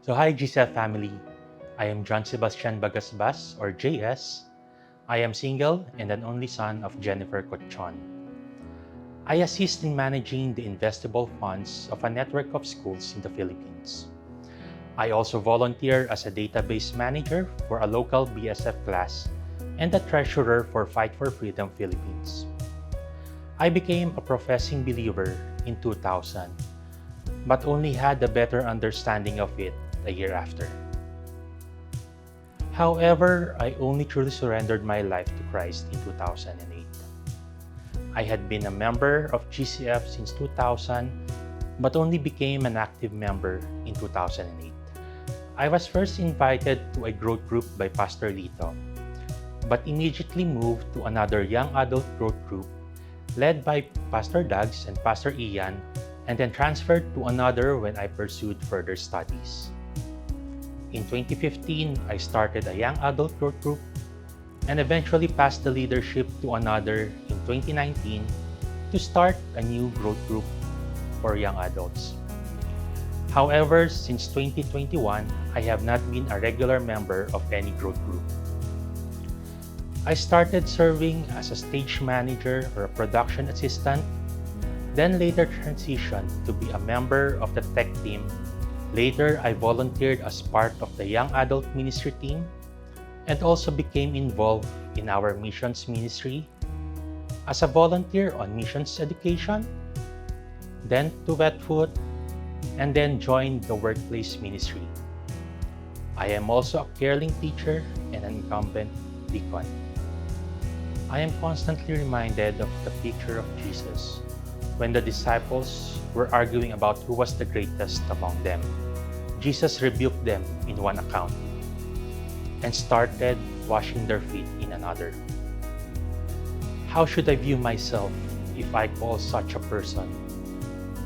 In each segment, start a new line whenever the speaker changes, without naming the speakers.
So hi GCF family, I am John Sebastian Bagasbas or JS. I am single and an only son of Jennifer Cochon. I assist in managing the investable funds of a network of schools in the Philippines. I also volunteer as a database manager for a local BSF class and a treasurer for Fight for Freedom Philippines. I became a professing believer in 2000, but only had a better understanding of it a year after. However, I only truly surrendered my life to Christ in 2008. I had been a member of GCF since 2000, but only became an active member in 2008. I was first invited to a growth group by Pastor Lito, but immediately moved to another young adult growth group led by Pastor Dags and Pastor Ian, and then transferred to another when I pursued further studies. In 2015, I started a young adult growth group and eventually passed the leadership to another in 2019 to start a new growth group for young adults. However, since 2021, I have not been a regular member of any growth group. I started serving as a stage manager or a production assistant, then later transitioned to be a member of the tech team. Later, I volunteered as part of the young adult ministry team and also became involved in our missions ministry as a volunteer on missions education, then to Wet Food, and then joined the workplace ministry. I am also a caring teacher and an incumbent deacon. I am constantly reminded of the picture of Jesus when the disciples were arguing about who was the greatest among them. Jesus rebuked them in one account and started washing their feet in another. How should I view myself if I call such a person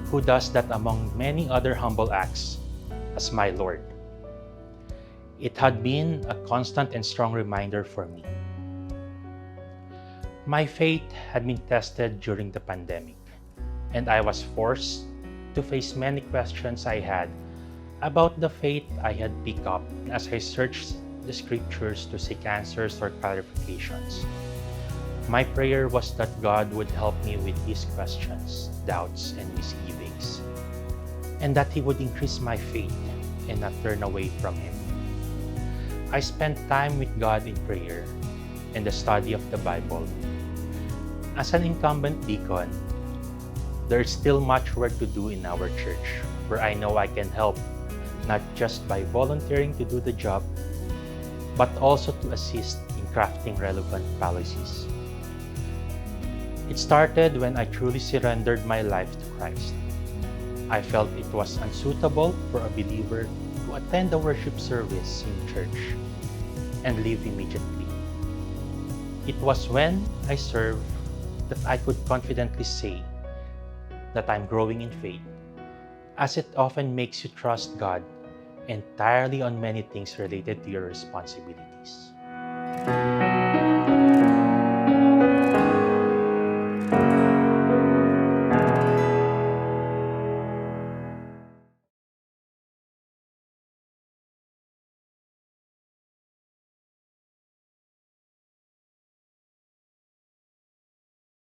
who does that among many other humble acts as my Lord? It had been a constant and strong reminder for me. My faith had been tested during the pandemic, and I was forced to face many questions I had about the faith I had picked up as I searched the scriptures to seek answers or clarifications. My prayer was that God would help me with these questions, doubts, and misgivings, and that He would increase my faith and not turn away from Him. I spent time with God in prayer and the study of the Bible. As an incumbent deacon, there is still much work to do in our church where I know I can help, not just by volunteering to do the job, but also to assist in crafting relevant policies. It started when I truly surrendered my life to Christ. I felt it was unsuitable for a believer to attend a worship service in church and leave immediately. It was when I served that I could confidently say that I'm growing in faith, as it often makes you trust God entirely on many things related to your responsibilities.